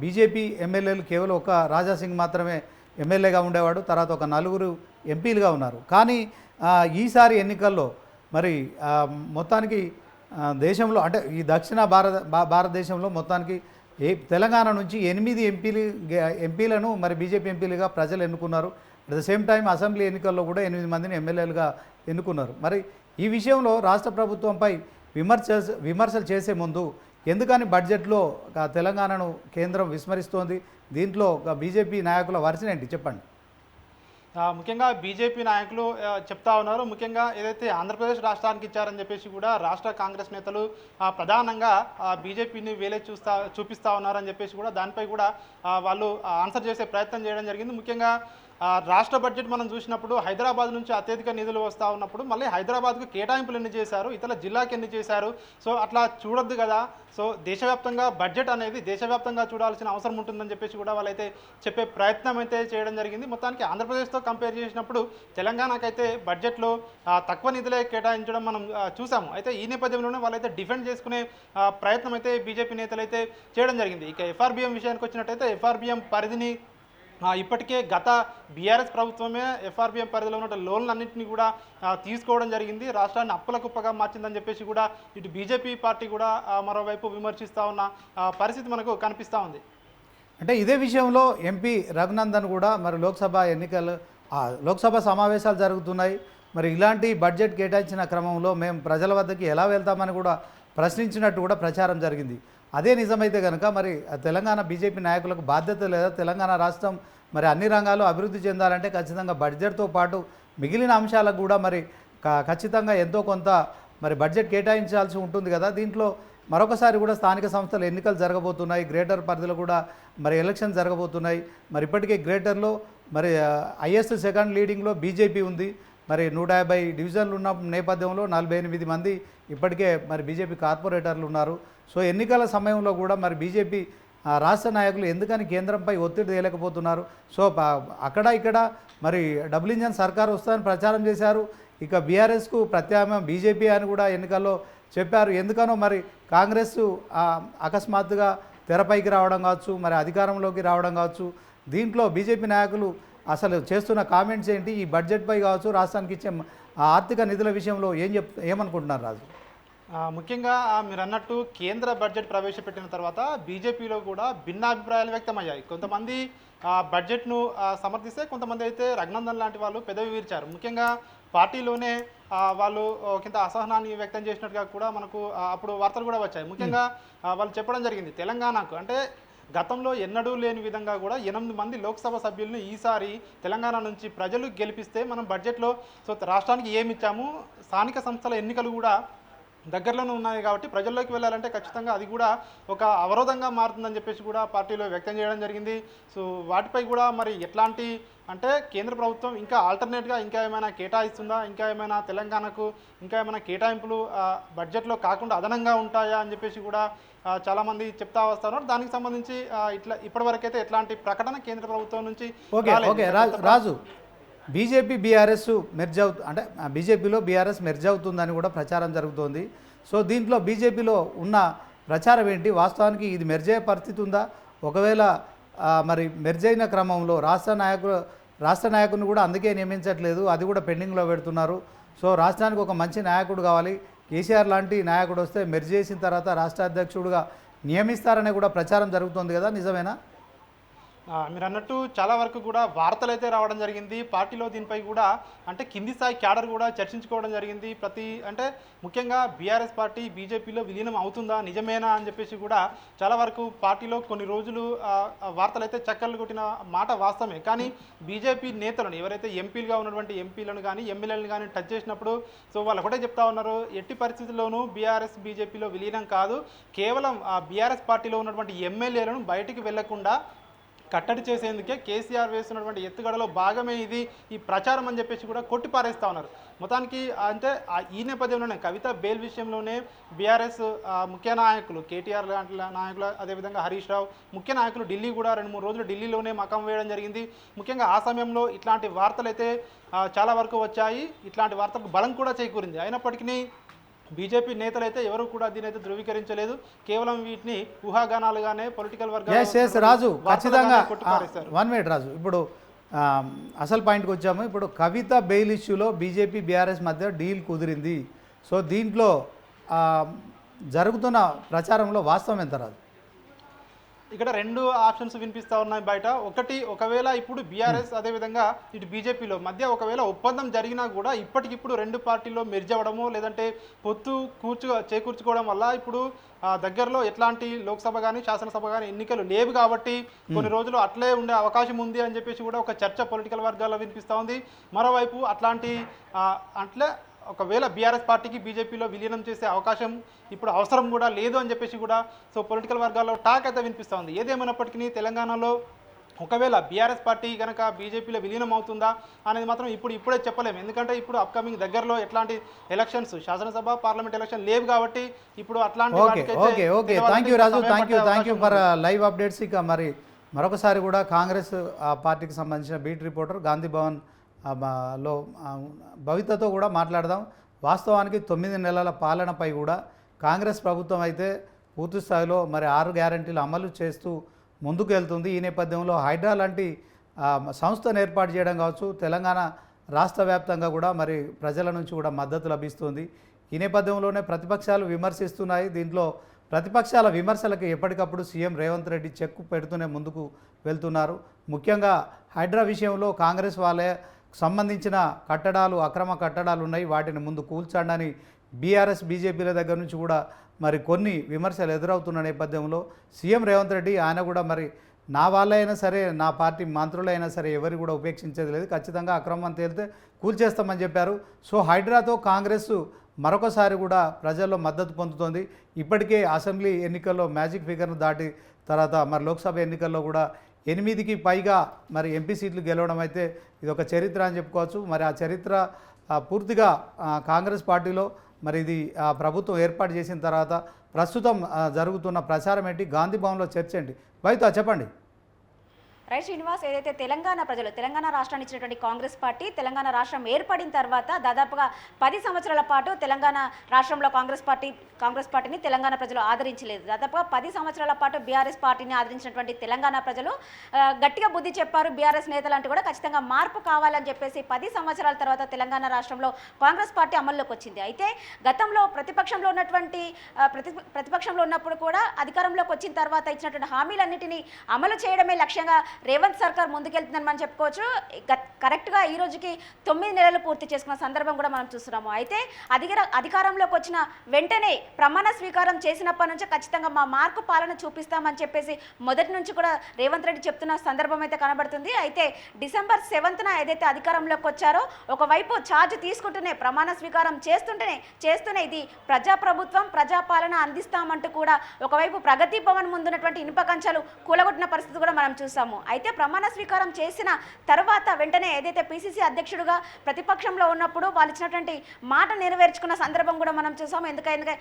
Speaker 1: బీజేపీ ఎమ్మెల్యేలు కేవలం ఒక రాజాసింగ్ మాత్రమే ఎమ్మెల్యేగా ఉండేవాడు, తర్వాత ఒక 4 ఎంపీలుగా ఉన్నారు. కానీ ఈసారి ఎన్నికల్లో మరి మొత్తానికి దేశంలో అంటే ఈ దక్షిణ భారతదేశంలో మొత్తానికి తెలంగాణ నుంచి 8 ఎంపీలను మరి బీజేపీ ఎంపీలుగా ప్రజలు ఎన్నుకున్నారు. At the same time assembly ఎన్నికల్లో కూడా 8 మందిని ఎమ్మెల్యేలుగా ఎన్నుకున్నారు. మరి ఈ విషయంలో రాష్ట్ర ప్రభుత్వంపై విమర్శలు చేసే ముందు ఎందుకని బడ్జెట్లో తెలంగాణను కేంద్రం విస్మరిస్తోంది? దీంట్లో బీజేపీ నాయకుల వర్షన్ ఏంటి చెప్పండి.
Speaker 3: ముఖ్యంగా బీజేపీ నాయకులు చెప్తా ఉన్నారు, ముఖ్యంగా ఏదైతే ఆంధ్రప్రదేశ్ రాష్ట్రానికి ఇచ్చారని చెప్పేసి కూడా రాష్ట్ర కాంగ్రెస్ నేతలు ప్రధానంగా బీజేపీని చూపిస్తూ ఉన్నారని చెప్పేసి కూడా దానిపై కూడా వాళ్ళు ఆన్సర్ చేసే ప్రయత్నం చేయడం జరిగింది. ముఖ్యంగా రాష్ట్ర బడ్జెట్ మనం చూసినప్పుడు హైదరాబాద్ నుంచి అత్యధిక నిధులు వస్తూ ఉన్నప్పుడు మళ్ళీ హైదరాబాద్కు కేటాయింపులు ఎన్ని చేశారు, ఇతర జిల్లాకి ఎన్ని చేశారు, సో అట్లా చూడొద్దు కదా. సో దేశవ్యాప్తంగా బడ్జెట్ అనేది దేశవ్యాప్తంగా చూడాల్సిన అవసరం ఉంటుందని చెప్పేసి కూడా వాళ్ళైతే చెప్పే ప్రయత్నం అయితే చేయడం జరిగింది. మొత్తానికి ఆంధ్రప్రదేశ్తో కంపేర్ చేసినప్పుడు తెలంగాణకైతే బడ్జెట్లో తక్కువ నిధులే కేటాయించడం మనం చూసాము. అయితే ఈ నేపథ్యంలోనే వాళ్ళైతే డిఫెండ్ చేసుకునే ప్రయత్నం అయితే బీజేపీ నేతలు అయితే చేయడం జరిగింది. ఇక ఎఫ్ఆర్బిఎం విషయానికి వచ్చినట్టయితే ఎఫ్ఆర్బిఎం పరిధిని ఇప్పటికే గత బీఆర్ఎస్ ప్రభుత్వమే ఎఫ్ఆర్బిఎం పరిధిలో ఉన్న లోన్లన్నింటినీ కూడా తీసుకోవడం జరిగింది, రాష్ట్రాన్ని అప్పుల కుప్పగా మార్చిందని చెప్పేసి కూడా ఇటు బీజేపీ పార్టీ కూడా మరోవైపు విమర్శిస్తూ ఉన్న పరిస్థితి మనకు కనిపిస్తూ ఉంది.
Speaker 1: అంటే ఇదే విషయంలో ఎంపీ రఘునందన్ కూడా మరి లోక్సభ సమావేశాలు జరుగుతున్నాయి, మరి ఇలాంటి బడ్జెట్ కేటాయించిన క్రమంలో మేము ప్రజల వద్దకి ఎలా వెళ్తామని కూడా ప్రశ్నించినట్టు కూడా ప్రచారం జరిగింది. అదే నిజమైతే కనుక మరి తెలంగాణ బీజేపీ నాయకులకు బాధ్యత లేదా? తెలంగాణ రాష్ట్రం మరి అన్ని రంగాలు అభివృద్ధి చెందాలంటే ఖచ్చితంగా బడ్జెట్తో పాటు మిగిలిన అంశాలకు కూడా మరి ఖచ్చితంగా ఎంతో కొంత మరి బడ్జెట్ కేటాయించాల్సి ఉంటుంది కదా. దీంట్లో మరొకసారి కూడా స్థానిక సంస్థల ఎన్నికలు జరగబోతున్నాయి, గ్రేటర్ పరిధిలో కూడా మరి ఎలక్షన్ జరగబోతున్నాయి. మరి ఇప్పటికే గ్రేటర్లో మరి హైయెస్ట్ సెకండ్ లీడింగ్లో బీజేపీ ఉంది. మరి 150 డివిజన్లు ఉన్న నేపథ్యంలో 48 మంది ఇప్పటికే మరి బీజేపీ కార్పొరేటర్లు ఉన్నారు. సో ఎన్నికల సమయంలో కూడా మరి బీజేపీ రాష్ట్ర నాయకులు ఎందుకని కేంద్రంపై ఒత్తిడి తేలేకపోతున్నారు? సో అక్కడ ఇక్కడ మరి డబుల్ ఇంజన్ సర్కార్ వస్తుందని ప్రచారం చేశారు. ఇక బీఆర్ఎస్కు ప్రత్యామ్నాయం బీజేపీ అని కూడా ఎన్నికల్లో చెప్పారు. ఎందుకనో మరి కాంగ్రెస్ అకస్మాత్తుగా తెరపైకి రావడం కావచ్చు, మరి అధికారంలోకి రావడం కావచ్చు, దీంట్లో బీజేపీ నాయకులు అసలు చేస్తున్న కామెంట్స్ ఏంటి? ఈ బడ్జెట్పై కావచ్చు, రాష్ట్రానికి ఇచ్చే ఆర్థిక నిధుల విషయంలో ఏమనుకుంటున్నారు రాజు?
Speaker 3: ముఖ్యంగా మీరు అన్నట్టు కేంద్ర బడ్జెట్ ప్రవేశపెట్టిన తర్వాత బీజేపీలో కూడా భిన్నాభిప్రాయాలు వ్యక్తమయ్యాయి. కొంతమంది బడ్జెట్ను సమర్థిస్తే, కొంతమంది అయితే రఘునందన్ లాంటి వాళ్ళు పెదవి వీర్చారు. ముఖ్యంగా పార్టీలోనే వాళ్ళు కొంత అసహనాన్ని వ్యక్తం చేసినట్టుగా కూడా మనకు అప్పుడు వార్తలు కూడా వచ్చాయి. ముఖ్యంగా వాళ్ళు చెప్పడం జరిగింది, తెలంగాణకు అంటే గతంలో ఎన్నడూ లేని విధంగా కూడా 8 మంది లోక్సభ సభ్యులను ఈసారి తెలంగాణ నుంచి ప్రజలు గెలిపిస్తే మనం బడ్జెట్లో సో రాష్ట్రానికి ఏమి ఇచ్చాము, స్థానిక సంస్థల ఎన్నికలు కూడా దగ్గరలోనే ఉన్నాయి కాబట్టి ప్రజల్లోకి వెళ్ళాలంటే ఖచ్చితంగా అది కూడా ఒక అవరోధంగా మారుతుందని చెప్పేసి కూడా పార్టీలో వ్యక్తం చేయడం జరిగింది. సో వాటిపై కూడా మరి ఎట్లాంటి అంటే కేంద్ర ప్రభుత్వం ఇంకా ఆల్టర్నేట్గా ఇంకా ఏమైనా కేటాయిస్తుందా, ఇంకా ఏమైనా తెలంగాణకు ఇంకా ఏమైనా కేటాయింపులు బడ్జెట్లో కాకుండా అదనంగా ఉంటాయా అని చెప్పేసి కూడా చాలామంది చెప్తా వస్తున్నారు. దానికి సంబంధించి ఇప్పటివరకైతే ఎట్లాంటి ప్రకటన కేంద్ర ప్రభుత్వం నుంచి
Speaker 1: రాజు బీజేపీ బీఆర్ఎస్ మెర్జ్ అంటే బీజేపీలో బీఆర్ఎస్ మెర్జ్ అవుతుందని కూడా ప్రచారం జరుగుతోంది. సో దీంట్లో బీజేపీలో ఉన్న ప్రచారం ఏంటి? వాస్తవానికి ఇది మెర్జ్ అయ్యే పరిస్థితి ఉందా? ఒకవేళ మరి మెర్జ్ అయిన క్రమంలో రాష్ట్ర నాయకుడిని కూడా అందుకే నియమించట్లేదు, అది కూడా పెండింగ్లో పెడుతున్నారు. సో రాష్ట్రానికి ఒక మంచి నాయకుడు కావాలి, కేసీఆర్ లాంటి నాయకుడు వస్తే మెర్జ్ చేసిన తర్వాత రాష్ట్ర అధ్యక్షుడిగా నియమిస్తారనే కూడా ప్రచారం జరుగుతుంది కదా, నిజమేనా?
Speaker 3: మీరు అన్నట్టు చాలా వరకు కూడా వార్తలు అయితే రావడం జరిగింది. పార్టీలో దీనిపై కూడా అంటే కింది స్థాయి క్యాడర్ కూడా చర్చించుకోవడం జరిగింది. అంటే ముఖ్యంగా బీఆర్ఎస్ పార్టీ బీజేపీలో విలీనం అవుతుందా, నిజమేనా అని చెప్పేసి కూడా చాలా వరకు పార్టీలో కొన్ని రోజులు వార్తలు అయితే చక్కర్లు కొట్టిన మాట వాస్తవమే. కానీ బీజేపీ నేతలను ఎవరైతే ఎంపీలుగా ఉన్నటువంటి ఎంపీలను కానీ ఎమ్మెల్యేలను కానీ టచ్ చేసినప్పుడు సో వాళ్ళు ఒకటే చెప్తా ఉన్నారు, ఎట్టి పరిస్థితుల్లోనూ బీఆర్ఎస్ బీజేపీలో విలీనం కాదు, కేవలం బీఆర్ఎస్ పార్టీలో ఉన్నటువంటి ఎమ్మెల్యేలను బయటికి వెళ్లకుండా కట్టడి చేసేందుకే కేసీఆర్ వేస్తున్నటువంటి ఎత్తుగడలో భాగమే ఇది ఈ ప్రచారం అని చెప్పేసి కూడా కొట్టిపారేస్తూ ఉన్నారు. మొత్తానికి అంటే ఈ నేపథ్యంలోనే కవిత బెయిల్ విషయంలోనే బీఆర్ఎస్ ముఖ్య నాయకులు కేటీఆర్ లాంటి నాయకులు, అదేవిధంగా హరీష్ రావు ముఖ్య నాయకులు ఢిల్లీ కూడా 2-3 రోజులు ఢిల్లీలోనే మకం వేయడం జరిగింది. ముఖ్యంగా ఆ సమయంలో ఇట్లాంటి వార్తలు అయితే చాలా వరకు వచ్చాయి. ఇట్లాంటి వార్తలకు బలం కూడా చేకూరింది. అయినప్పటికీ బీజేపీ నేతలు అయితే ఎవరు కూడా దీని అయితే ధృవీకరించలేదు, కేవలం వీటిని ఊహాగానాలుగానే పొలిటికల్ వర్గాలు
Speaker 1: రాజు ఖచ్చితంగా 1 మినిట్ రాజు, ఇప్పుడు అసలు పాయింట్కి వచ్చాము. ఇప్పుడు కవిత బెయిల్ ఇష్యూలో బీజేపీ బీఆర్ఎస్ మధ్య డీల్ కుదిరింది. సో దీంట్లో జరుగుతున్న ప్రచారంలో వాస్తవం ఎంత రాజు?
Speaker 3: ఇక్కడ 2 ఆప్షన్స్ వినిపిస్తూ ఉన్నాయి బయట. ఒకవేళ ఇప్పుడు బీఆర్ఎస్ అదేవిధంగా ఇటు బీజేపీలో మధ్య ఒకవేళ ఒప్పందం జరిగినా కూడా ఇప్పటికిప్పుడు 2 పార్టీల్లో మెర్జ్ అవ్వడము లేదంటే పొత్తు చేకూర్చుకోవడం వల్ల ఇప్పుడు దగ్గరలో ఎట్లాంటి లోక్సభ కానీ శాసనసభ కానీ ఎన్నికలు లేవు కాబట్టి కొన్ని రోజులు అట్లే ఉండే అవకాశం ఉంది అని చెప్పేసి కూడా ఒక చర్చ పొలిటికల్ వర్గాల్లో వినిపిస్తూ ఉంది. మరోవైపు అట్లా ఒకవేళ బీఆర్ఎస్ పార్టీకి బీజేపీలో విలీనం చేసే అవకాశం ఇప్పుడు అవసరం కూడా లేదు అని చెప్పేసి కూడా సో పొలిటికల్ వర్గాల్లో టాక్ అయితే వినిపిస్తూ ఉంది. ఏదేమైనప్పటికీ తెలంగాణలో ఒకవేళ బీఆర్ఎస్ పార్టీ కనుక బీజేపీలో విలీనం అవుతుందా అనేది మాత్రం ఇప్పుడే చెప్పలేము. ఎందుకంటే ఇప్పుడు అప్కమింగ్ దగ్గరలో ఎట్లాంటి ఎలక్షన్స్, శాసనసభ పార్లమెంట్ ఎలక్షన్ లేవు కాబట్టి ఇప్పుడు అట్లాంటి
Speaker 1: okay thank you Raju, thank you for live updates. ఇక మరి మరొకసారి కూడా కాంగ్రెస్ పార్టీకి సంబంధించిన బీట్ రిపోర్టర్ గాంధీ భవన్ లో భవితతో కూడా మాట్లాడదాం. వాస్తవానికి 9 నెలల పాలనపై కూడా కాంగ్రెస్ ప్రభుత్వం అయితే పూర్తి స్థాయిలో మరి 6 గ్యారంటీలు అమలు చేస్తూ ముందుకు వెళ్తుంది. ఈ నేపథ్యంలో హైడ్రా లాంటి సంస్థను ఏర్పాటు చేయడం కావచ్చు, తెలంగాణ రాష్ట్ర వ్యాప్తంగా కూడా మరి ప్రజల నుంచి కూడా మద్దతు లభిస్తుంది. ఈ నేపథ్యంలోనే ప్రతిపక్షాలు విమర్శిస్తున్నాయి. దీంట్లో ప్రతిపక్షాల విమర్శలకు ఎప్పటికప్పుడు సీఎం రేవంత్ రెడ్డి చెక్కు పెడుతూనే ముందుకు వెళ్తున్నారు. ముఖ్యంగా హైడ్రా విషయంలో కాంగ్రెస్ వాళ్ళే సంబంధించిన కట్టడాలు, అక్రమ కట్టడాలు ఉన్నాయి, వాటిని ముందు కూల్చండి బీఆర్ఎస్ బీజేపీల దగ్గర నుంచి కూడా మరి కొన్ని విమర్శలు ఎదురవుతున్న నేపథ్యంలో సీఎం రేవంత్ రెడ్డి ఆయన కూడా మరి నా వాళ్ళైనా సరే, నా పార్టీ మంత్రులైనా సరే ఎవరు కూడా ఉపేక్షించేది లేదు, ఖచ్చితంగా అక్రమం తేలితే కూల్చేస్తామని చెప్పారు. సో హైడ్రాతో కాంగ్రెస్ మరొకసారి కూడా ప్రజల్లో మద్దతు పొందుతోంది. ఇప్పటికే అసెంబ్లీ ఎన్నికల్లో మ్యాజిక్ ఫిగర్ను దాటి తర్వాత మరి లోక్సభ ఎన్నికల్లో కూడా 8కి పైగా మరి ఎంపీ సీట్లు గెలవడం అయితే ఇది ఒక చరిత్ర అని చెప్పుకోవచ్చు. మరి ఆ చరిత్ర పూర్తిగా కాంగ్రెస్ పార్టీలో మరి ఇది ప్రభుత్వం ఏర్పాటు చేసిన తర్వాత ప్రస్తుతం జరుగుతున్న ప్రచారం ఏంటి, గాంధీ భవన్లో చర్చ ఏంటి? బయట చెప్పండి.
Speaker 4: రైట్ శ్రీనివాస్, ఏదైతే తెలంగాణ ప్రజలు తెలంగాణ రాష్ట్రాన్ని ఇచ్చినటువంటి కాంగ్రెస్ పార్టీ తెలంగాణ రాష్ట్రం ఏర్పడిన తర్వాత దాదాపుగా 10 సంవత్సరాల పాటు తెలంగాణ రాష్ట్రంలో కాంగ్రెస్ పార్టీని తెలంగాణ ప్రజలు ఆదరించలేదు. దాదాపుగా 10 సంవత్సరాల పాటు బీఆర్ఎస్ పార్టీని ఆదరించినటువంటి తెలంగాణ ప్రజలు గట్టిగా బుద్ధి చెప్పారు. బీఆర్ఎస్ నేతలంటూ కూడా ఖచ్చితంగా మార్పు కావాలని చెప్పేసి 10 సంవత్సరాల తర్వాత తెలంగాణ రాష్ట్రంలో కాంగ్రెస్ పార్టీ అమల్లోకి వచ్చింది. అయితే గతంలో ప్రతిపక్షంలో ఉన్నప్పుడు కూడా అధికారంలోకి వచ్చిన తర్వాత ఇచ్చినటువంటి హామీలన్నింటినీ అమలు చేయడమే లక్ష్యంగా రేవంత్ సర్కార్ ముందుకెళ్తుందని మనం చెప్పుకోవచ్చు. కరెక్ట్గా ఈ రోజుకి 9 నెలలు పూర్తి చేసుకున్న సందర్భం కూడా మనం చూస్తున్నాము. అయితే అధికారంలోకి వచ్చిన వెంటనే ప్రమాణ స్వీకారం చేసినప్పటి నుంచి ఖచ్చితంగా మా మార్కు పాలన చూపిస్తామని చెప్పేసి మొదటి నుంచి కూడా రేవంత్ రెడ్డి చెప్తున్న సందర్భం అయితే కనబడుతుంది. అయితే డిసెంబర్ 7న ఏదైతే అధికారంలోకి వచ్చారో ఒకవైపు ఛార్జ్ తీసుకుంటూనే ప్రమాణ స్వీకారం చేస్తూనే ఇది ప్రజాప్రభుత్వం, ప్రజాపాలన అందిస్తామంటూ కూడా ఒకవైపు ప్రగతి భవన్ ముందున్నటువంటి ఇనుప కంచెలు కూలగొట్టిన పరిస్థితి కూడా మనం చూసాము. అయితే ప్రమాణ స్వీకారం చేసిన తర్వాత వెంటనే ఏదైతే పీసీసీ అధ్యక్షుడుగా ప్రతిపక్షంలో ఉన్నప్పుడు వాళ్ళు ఇచ్చినటువంటి మాట నెరవేర్చుకున్న సందర్భం కూడా మనం చూసాము. ఎందుకంటే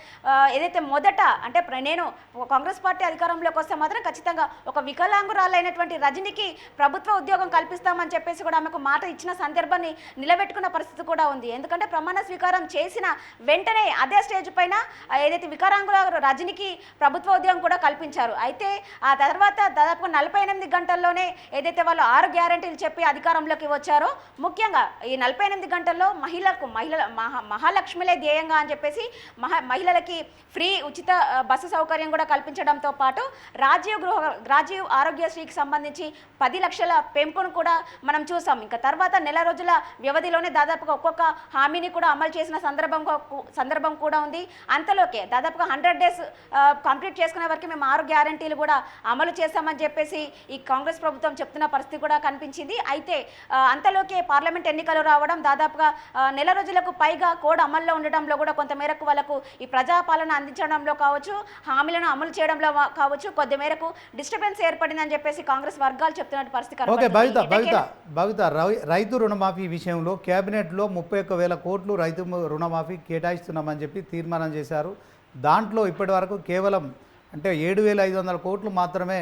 Speaker 4: ఏదైతే మొదట అంటే నేను కాంగ్రెస్ పార్టీ అధికారంలోకి వస్తే మాత్రం ఖచ్చితంగా ఒక వికలాంగురాలైనటువంటి రజనికి ప్రభుత్వ ఉద్యోగం కల్పిస్తామని చెప్పేసి కూడా ఆమెకు మాట ఇచ్చిన సందర్భాన్ని నిలబెట్టుకున్న పరిస్థితి కూడా ఉంది. ఎందుకంటే ప్రమాణ స్వీకారం చేసిన వెంటనే అదే స్టేజ్ పైన ఏదైతే వికలాంగుల రజనికి ప్రభుత్వ ఉద్యోగం కూడా కల్పించారు. అయితే ఆ తర్వాత దాదాపుగా 48 గంటల్లోనే ఏదైతే వాళ్ళు 6 గ్యారంటీలు చెప్పి అధికారంలోకి వచ్చారో ముఖ్యంగా ఈ 48 గంటల్లో మహాలక్ష్మిలే ధ్యేయంగా అని చెప్పేసి మహిళలకి ఫ్రీ ఉచిత బస్సు సౌకర్యం కూడా కల్పించడంతో పాటు రాజీవ్ ఆరోగ్యశ్రీకి సంబంధించి 10 లక్షల పెంపును కూడా మనం చూసాం. ఇంకా తర్వాత నెల రోజుల వ్యవధిలోనే దాదాపుగా ఒక్కొక్క హామీని కూడా అమలు చేసిన సందర్భం కూడా ఉంది. అంతలోకే దాదాపుగా 100 డేస్ కంప్లీట్ చేసుకునే వరకు మేము 6 గ్యారంటీలు కూడా అమలు చేస్తామని చెప్పేసి ఈ కాంగ్రెస్ ప్రభుత్వం చెప్తున్న పరిస్థితి కూడా కనిపించింది. అయితే అంతలోకే పార్లమెంట్ ఎన్నికలు రావడం, దాదాపుగా నెల రోజులకు పైగా కోడ్ అమల్లో ఉండడంలో కూడా కొంతమేరకు వాళ్ళకు ఈ ప్రజాపాలన అందించడంలో కావచ్చు, హామీలను అమలు చేయడంలో కావచ్చు కొద్ది మేరకు డిస్టర్బెన్స్ ఏర్పడిందని చెప్పేసి కాంగ్రెస్ వర్గాలు చెప్తున్న పరిస్థితి
Speaker 1: రైతు రుణమాఫీ విషయంలో కేబినెట్లో 31,000 కోట్లు రైతు రుణమాఫీ కేటాయిస్తున్నామని చెప్పి తీర్మానం చేశారు. దాంట్లో ఇప్పటి వరకు కేవలం అంటే 7,500 కోట్లు మాత్రమే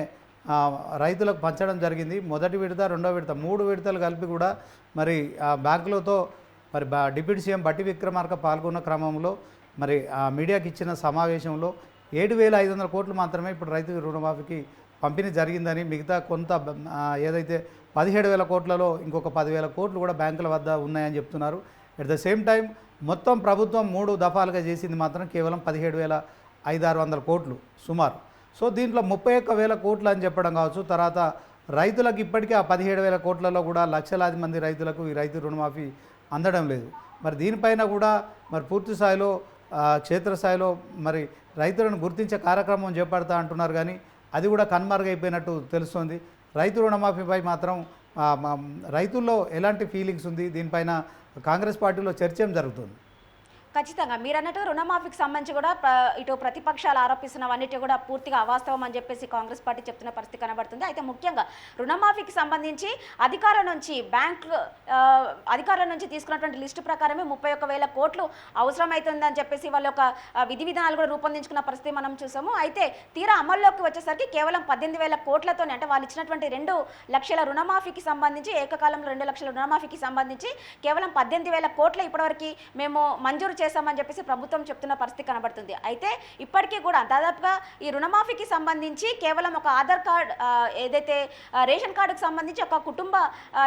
Speaker 1: రైతులకు పంచడం జరిగింది. మొదటి విడత, రెండో విడత, 3 విడతలు కలిపి కూడా మరి బ్యాంకులతో మరి డిప్యూటీ సీఎం బట్టి విక్రమార్క పాల్గొన్న క్రమంలో మరి మీడియాకి ఇచ్చిన సమావేశంలో 7,500 కోట్లు మాత్రమే ఇప్పుడు రైతు రుణమాఫీకి పంపిణీ జరిగిందని, మిగతా కొంత ఏదైతే 17,000 కోట్లలో ఇంకొక 10,000 కోట్లు కూడా బ్యాంకుల వద్ద ఉన్నాయని చెప్తున్నారు. ఎట్ ద సేమ్ టైం మొత్తం ప్రభుత్వం 3 దఫాలుగా చేసింది మాత్రం కేవలం 17,500 కోట్లు సుమారు. సో దీంట్లో 31,000 కోట్లు అని చెప్పడం కావచ్చు. తర్వాత రైతులకు ఇప్పటికే ఆ 17,000 కోట్లలో కూడా లక్షలాది మంది రైతులకు ఈ రైతు రుణమాఫీ అందడం లేదు. మరి దీనిపైన కూడా మరి పూర్తి స్థాయిలో క్షేత్రస్థాయిలో మరి రైతులను గుర్తించే కార్యక్రమం చేపడతా అంటున్నారు, కానీ అది కూడా కనుమరుగైపోయినట్టు తెలుస్తుంది. రైతు రుణమాఫీపై మాత్రం రైతుల్లో ఎలాంటి ఫీలింగ్స్ ఉంది, దీనిపైన కాంగ్రెస్ పార్టీలో చర్చ జరుగుతుంది?
Speaker 4: ఖచ్చితంగా మీరు అన్నట్టు రుణమాఫీకి సంబంధించి కూడా ఇటు ప్రతిపక్షాలు ఆరోపిస్తున్నవన్నిటి కూడా పూర్తిగా అవాస్తవం అని చెప్పేసి కాంగ్రెస్ పార్టీ చెప్తున్న పరిస్థితి కనబడుతుంది. అయితే ముఖ్యంగా రుణమాఫీకి సంబంధించి అధికారుల నుంచి అధికారుల నుంచి తీసుకున్నటువంటి లిస్టు ప్రకారమే 31,000 కోట్లు అవసరమవుతుందని చెప్పేసి వాళ్ళు ఒక విధి విధానాలు కూడా రూపొందించుకున్న పరిస్థితి మనం చూసాము. అయితే తీరా అమల్లోకి వచ్చేసరికి కేవలం 18,000 కోట్లతోనే, అంటే వాళ్ళు ఇచ్చినటువంటి 2 లక్షల రుణమాఫీకి సంబంధించి, ఏకకాలంలో 2 లక్షల రుణమాఫీకి సంబంధించి కేవలం 18,000 కోట్లు ఇప్పటివరకు మేము మంజూరు చేశామని చెప్పేసి ప్రభుత్వం చెప్తున్న పరిస్థితి కనబడుతుంది. అయితే ఇప్పటికీ కూడా దాదాపుగా ఈ రుణమాఫీకి సంబంధించి కేవలం ఒక ఆధార్ కార్డ్, ఏదైతే రేషన్ కార్డుకు సంబంధించి ఒక కుటుంబ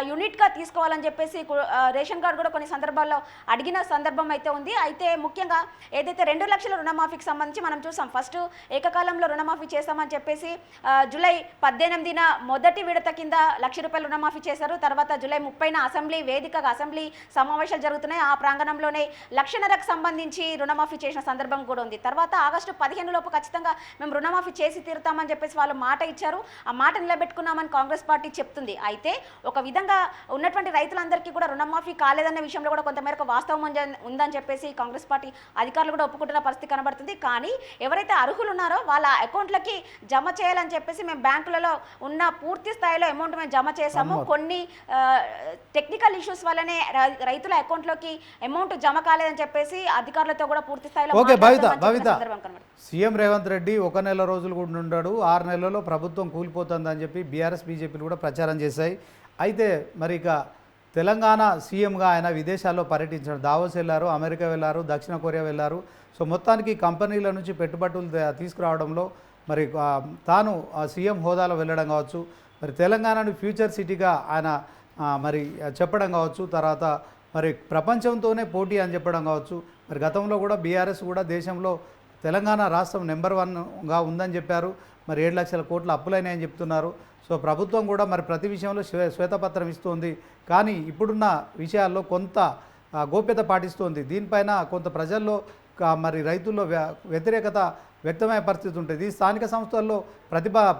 Speaker 4: యూనిట్గా తీసుకోవాలని చెప్పేసి రేషన్ కార్డు కూడా కొన్ని సందర్భాల్లో అడిగిన సందర్భం అయితే ఉంది. అయితే ముఖ్యంగా ఏదైతే 2 లక్షల రుణమాఫీకి సంబంధించి మనం చూసాం, ఫస్ట్ ఏకకాలంలో రుణమాఫీ చేస్తామని చెప్పేసి జూలై 18న మొదటి విడత కింద ₹1,00,000 రుణమాఫీ చేశారు. తర్వాత జూలై 30న అసెంబ్లీ వేదికగా అసెంబ్లీ సమావేశాలు జరుగుతున్నాయి. ఆ ప్రాంగణంలోనే ₹1,50,000 సంబంధించి రుణమాఫీ చేసిన సందర్భం కూడా ఉంది. తర్వాత ఆగస్టు 15 లోపు ఖచ్చితంగా మేము రుణమాఫీ చేసి తీరుతామని చెప్పేసి వాళ్ళు మాట ఇచ్చారు. ఆ మాట నిలబెట్టుకున్నామని కాంగ్రెస్ పార్టీ చెప్తుంది. అయితే ఒక విధంగా ఉన్నటువంటి రైతులందరికీ కూడా రుణమాఫీ కాలేదన్న విషయంలో కూడా కొంతమేరకు వాస్తవం ఉందని చెప్పేసి కాంగ్రెస్ పార్టీ అధికారులు కూడా ఒప్పుకుంటున్న పరిస్థితి కనబడుతుంది. కానీ ఎవరైతే అర్హులు ఉన్నారో వాళ్ళ అకౌంట్లకి జమ చేయాలని చెప్పేసి మేము బ్యాంకులలో ఉన్న పూర్తి స్థాయిలో అమౌంట్ మేము జమ చేశాము. కొన్ని టెక్నికల్ ఇష్యూస్ వల్లనే రైతుల అకౌంట్లోకి అమౌంట్ జమ కాలేదని చెప్పేసి అధికారులతో కూడా పూర్తి స్థాయిలో
Speaker 1: ఓకే భవిత సీఎం రేవంత్ రెడ్డి 1 నెల రోజులు కూడా ఉన్నాడు, 6 నెలల్లో ప్రభుత్వం కూలిపోతుందని చెప్పి బీఆర్ఎస్ బీజేపీలు కూడా ప్రచారం చేశాయి. అయితే మరి ఇక తెలంగాణ సీఎంగా ఆయన విదేశాల్లో పర్యటించారు, దావోస్ వెళ్ళారు, అమెరికా వెళ్ళారు, దక్షిణ కొరియా వెళ్ళారు. సో మొత్తానికి కంపెనీల నుంచి పెట్టుబడులు తీసుకురావడంలో మరి తాను సీఎం హోదాలో వెళ్ళడం కావచ్చు, మరి తెలంగాణను ఫ్యూచర్ సిటీగా ఆయన మరి చెప్పడం కావచ్చు, తర్వాత మరి ప్రపంచంతోనే పోటీ అని చెప్పడం కావచ్చు. మరి గతంలో కూడా బీఆర్ఎస్ కూడా దేశంలో తెలంగాణ రాష్ట్రం నెంబర్ 1గా ఉందని చెప్పారు. మరి 7 లక్షల కోట్ల అప్పులైనాయని చెప్తున్నారు. సో ప్రభుత్వం కూడా మరి ప్రతి విషయంలో శ్వేతపత్రం ఇస్తుంది, కానీ ఇప్పుడున్న విషయాల్లో కొంత గోప్యత పాటిస్తుంది. దీనిపైన కొంత ప్రజల్లో మరి రైతుల్లో వ్యతిరేకత వ్యక్తమయ్యే పరిస్థితి ఉంటుంది. స్థానిక సంస్థల్లో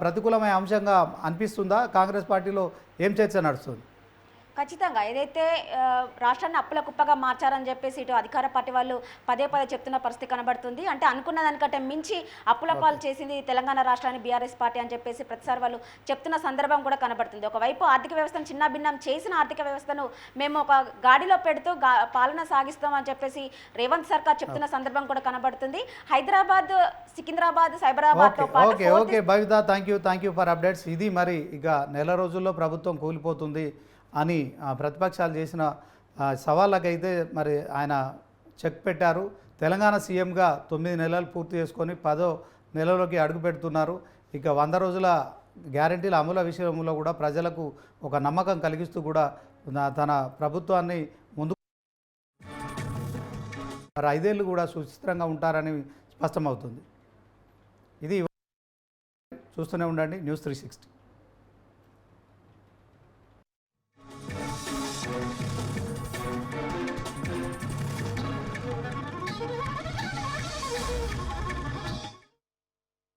Speaker 1: ప్రతికూలమైన అంశంగా అనిపిస్తుందా? కాంగ్రెస్ పార్టీలో ఏం చర్చ నడుస్తుంది?
Speaker 4: ఖచ్చితంగా ఏదైతే రాష్ట్రాన్ని అప్పుల కుప్పగా మార్చారని చెప్పేసి ఇటు అధికార పార్టీ వాళ్ళు పదే చెప్తున్న పరిస్థితి కనబడుతుంది. అంటే అనుకున్న దానికంటే మించి అప్పుల పాలు చేసింది తెలంగాణ రాష్ట్రాన్ని బీఆర్ఎస్ పార్టీ అని చెప్పేసి ప్రతిసారి వాళ్ళు చెప్తున్న సందర్భం కూడా కనబడుతుంది. ఒకవైపు ఆర్థిక వ్యవస్థను చిన్నాభిన్నం చేసిన ఆర్థిక వ్యవస్థను మేము ఒక గాడిలో పెడుతూ పాలన సాగిస్తామని చెప్పేసి రేవంత్ సర్కార్ చెప్తున్న సందర్భం కూడా కనబడుతుంది. హైదరాబాద్, సికింద్రాబాద్, సైబరాబాద్తో పాటు
Speaker 1: okay Bhavitha, thank you for updates. ఇది మరి ఇక నెల రోజుల్లో ప్రభుత్వం కూలిపోతుంది అని ప్రతిపక్షాలు చేసిన సవాళ్ళకైతే మరి ఆయన చెక్ పెట్టారు. తెలంగాణ సీఎంగా 9 నెలలు పూర్తి చేసుకొని 10వ నెలలోకి అడుగు పెడుతున్నారు. ఇక 100 రోజుల గ్యారంటీల అమలు విషయంలో కూడా ప్రజలకు ఒక నమ్మకం కలిగిస్తూ కూడా తన ప్రభుత్వాన్ని ముందు మరి 5 ఏళ్ళు కూడా సుచిత్రంగా ఉంటారని స్పష్టమవుతుంది. ఇది చూస్తూనే ఉండండి న్యూస్ 360.